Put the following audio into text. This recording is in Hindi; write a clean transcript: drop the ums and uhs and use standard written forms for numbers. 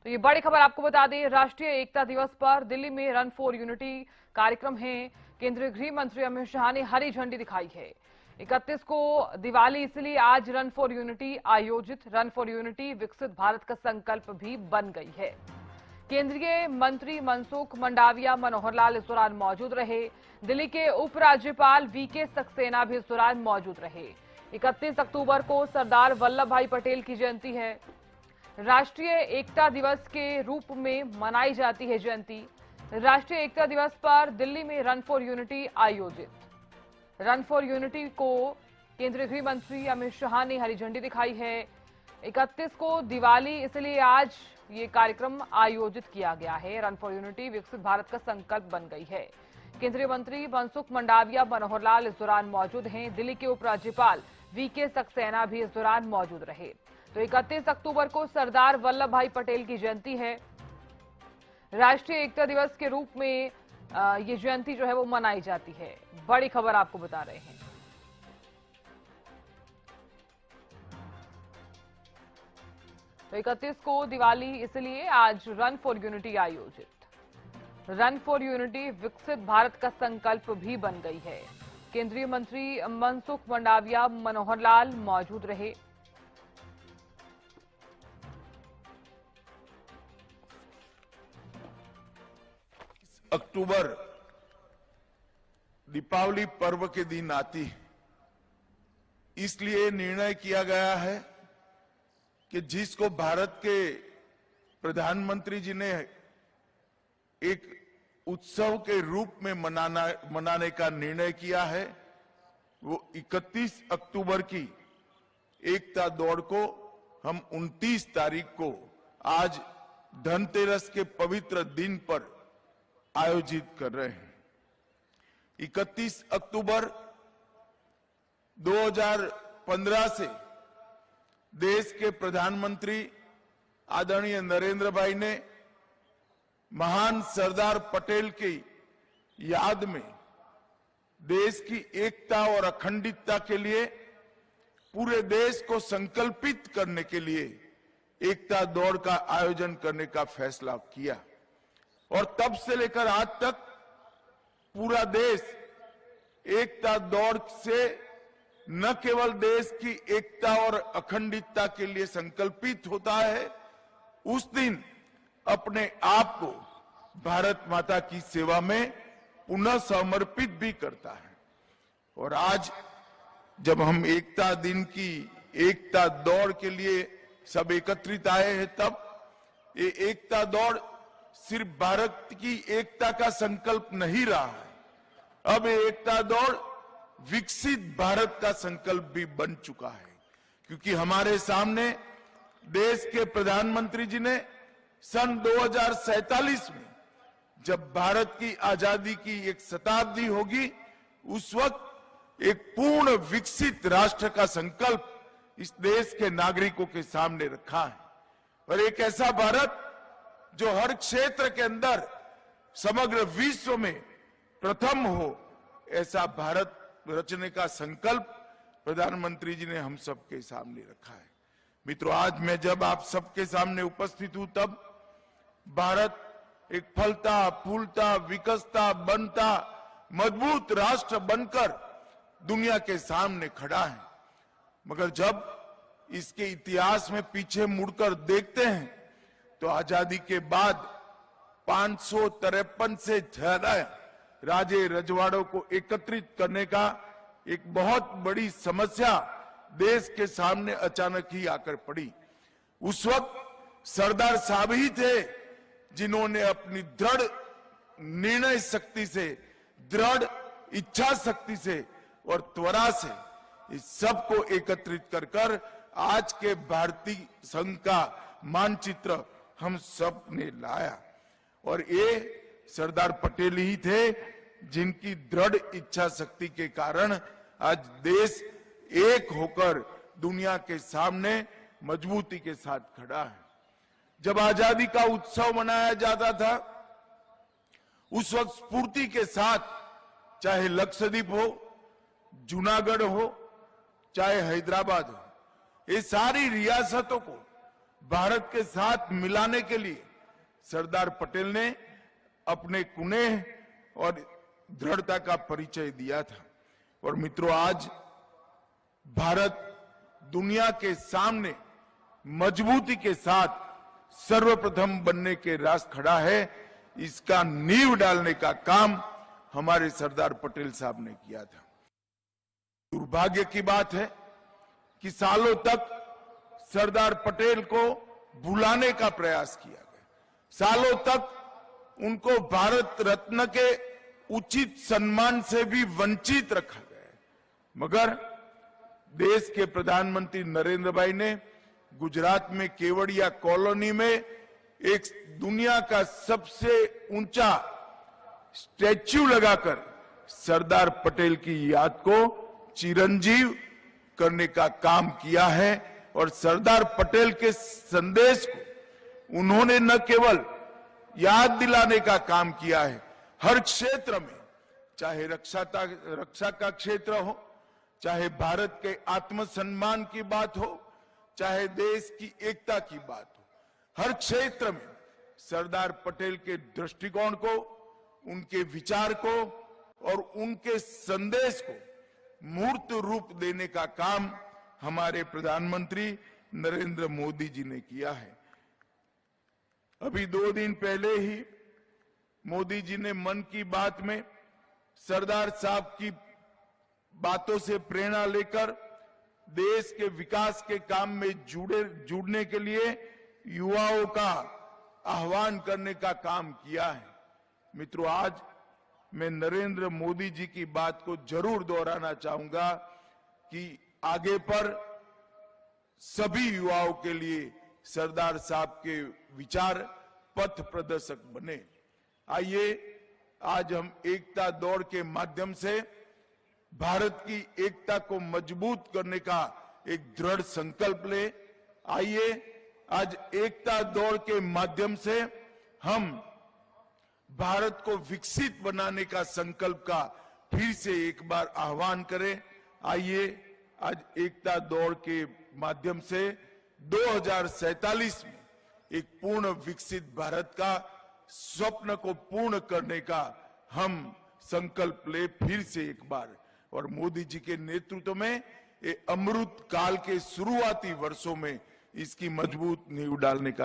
तो ये बड़ी खबर आपको बता दें, राष्ट्रीय एकता दिवस पर दिल्ली में रन फॉर यूनिटी कार्यक्रम है। केंद्रीय गृह मंत्री अमित शाह ने हरी झंडी दिखाई है। 31 को दिवाली, इसलिए आज रन फॉर यूनिटी आयोजित। रन फॉर यूनिटी विकसित भारत का संकल्प भी बन गई है। केंद्रीय मंत्री मनसुख मंडाविया, मनोहर लाल इस दौरान मौजूद रहे। दिल्ली के उपराज्यपाल वीके सक्सेना भी इस दौरान मौजूद रहे। 31 अक्टूबर को सरदार वल्लभ भाई पटेल की जयंती है। राष्ट्रीय एकता दिवस के रूप में मनाई जाती है जयंती। राष्ट्रीय एकता दिवस पर दिल्ली में रन फॉर यूनिटी आयोजित। रन फॉर यूनिटी को केंद्रीय गृह मंत्री अमित शाह ने हरी झंडी दिखाई है। 31 को दिवाली, इसलिए आज ये कार्यक्रम आयोजित किया गया है। रन फॉर यूनिटी विकसित भारत का संकल्प बन गई है। केंद्रीय मंत्री मनसुख मंडाविया, मनोहर लाल इस दौरान मौजूद हैं। दिल्ली के उपराज्यपाल वीके सक्सेना भी इस दौरान मौजूद रहे। तो 31 अक्टूबर को सरदार वल्लभ भाई पटेल की जयंती है। राष्ट्रीय एकता दिवस के रूप में ये जयंती जो है वो मनाई जाती है। बड़ी खबर आपको बता रहे हैं। तो 31 को दिवाली, इसलिए आज रन फॉर यूनिटी आयोजित। रन फॉर यूनिटी विकसित भारत का संकल्प भी बन गई है। केंद्रीय मंत्री मनसुख मंडाविया, मनोहर लाल मौजूद रहे। अक्टूबर दीपावली पर्व के दिन आती है, इसलिए निर्णय किया गया है कि जिसको भारत के प्रधानमंत्री जी ने एक उत्सव के रूप में मनाने का निर्णय किया है, वो 31 अक्टूबर की एकता दौड़ को हम 29 तारीख को आज धनतेरस के पवित्र दिन पर आयोजित कर रहे हैं। 31 अक्टूबर 2015 से देश के प्रधानमंत्री आदरणीय नरेंद्र भाई ने महान सरदार पटेल की याद में देश की एकता और अखंडता के लिए पूरे देश को संकल्पित करने के लिए एकता दौड़ का आयोजन करने का फैसला किया। और तब से लेकर आज तक पूरा देश एकता दौड़ से न केवल देश की एकता और अखंडता के लिए संकल्पित होता है, उस दिन अपने आप को भारत माता की सेवा में पुनः समर्पित भी करता है। और आज जब हम एकता दिन की एकता दौड़ के लिए सब एकत्रित आए हैं, तब ये एकता दौड़ सिर्फ भारत की एकता का संकल्प नहीं रहा है, अब ये एकता दौड़ विकसित भारत का संकल्प भी बन चुका है। क्योंकि हमारे सामने देश के प्रधानमंत्री जी ने सन 2047 में जब भारत की आजादी की एक शताब्दी होगी, उस वक्त एक पूर्ण विकसित राष्ट्र का संकल्प इस देश के नागरिकों के सामने रखा है। और एक ऐसा भारत जो हर क्षेत्र के अंदर समग्र विश्व में प्रथम हो, ऐसा भारत रचने का संकल्प प्रधानमंत्री जी ने हम सबके सामने रखा है। मित्रों, आज मैं जब आप सबके सामने उपस्थित हूं, तब भारत एक फलता फूलता विकसता बनता मजबूत राष्ट्र बनकर दुनिया के सामने खड़ा है। मगर जब इसके इतिहास में पीछे मुड़कर देखते हैं तो आजादी के बाद 553 से ज्यादा राजे रजवाड़ों को एकत्रित करने का एक बहुत बड़ी समस्या देश के सामने अचानक ही आकर पड़ी। उस वक्त सरदार साहब ही थे जिन्होंने अपनी दृढ़ निर्णय शक्ति से, दृढ़ इच्छा शक्ति से और त्वरा से इस सबको एकत्रित कर आज के भारतीय संघ का मानचित्र हम सब ने लाया। और ये सरदार पटेल ही थे जिनकी दृढ़ इच्छा शक्ति के कारण आज देश एक होकर दुनिया के सामने मजबूती के साथ खड़ा है। जब आजादी का उत्सव मनाया जाता था, उस वक्त स्फूर्ति के साथ चाहे लक्षद्वीप हो, जूनागढ़ हो, चाहे हैदराबाद हो, ये सारी रियासतों को भारत के साथ मिलाने के लिए सरदार पटेल ने अपने कुनेह और दृढ़ता का परिचय दिया था। और मित्रों, आज भारत दुनिया के सामने मजबूती के साथ सर्वप्रथम बनने के रास्ते खड़ा है। इसका नींव डालने का काम हमारे सरदार पटेल साहब ने किया था। दुर्भाग्य की बात है कि सालों तक सरदार पटेल को भुलाने का प्रयास किया गया। सालों तक उनको भारत रत्न के उचित सम्मान से भी वंचित रखा गया। मगर देश के प्रधानमंत्री नरेंद्र भाई ने गुजरात में केवड़िया कॉलोनी में एक दुनिया का सबसे ऊंचा स्टैच्यू लगाकर सरदार पटेल की याद को चिरंजीव करने का काम किया है। और सरदार पटेल के संदेश को उन्होंने न केवल याद दिलाने का काम किया है, हर क्षेत्र में, चाहे रक्षा का क्षेत्र हो, चाहे भारत के आत्मसम्मान की बात हो, चाहे देश की एकता की बात हो, हर क्षेत्र में सरदार पटेल के दृष्टिकोण को, उनके विचार को और उनके संदेश को मूर्त रूप देने का काम हमारे प्रधानमंत्री नरेंद्र मोदी जी ने किया है। अभी 2 दिन पहले ही मोदी जी ने मन की बात में सरदार साहब की बातों से प्रेरणा लेकर देश के विकास के काम में जुड़ने के लिए युवाओं का आह्वान करने का काम किया है। मित्रों, आज मैं नरेंद्र मोदी जी की बात को जरूर दोहराना चाहूंगा कि आगे पर सभी युवाओं के लिए सरदार साहब के विचार पथ प्रदर्शक बने। आइए आज हम एकता दौड़ के माध्यम से भारत की एकता को मजबूत करने का एक दृढ़ संकल्प ले। आइए आज एकता दौड़ के माध्यम से हम भारत को विकसित बनाने का संकल्प का फिर से एक बार आह्वान करें। आइए आज एकता दौड़ के माध्यम से 2047 में एक पूर्ण विकसित भारत का स्वप्न को पूर्ण करने का हम संकल्प ले फिर से एक बार। और मोदी जी के नेतृत्व में ये अमृत काल के शुरुआती वर्षों में इसकी मजबूत नींव डालने का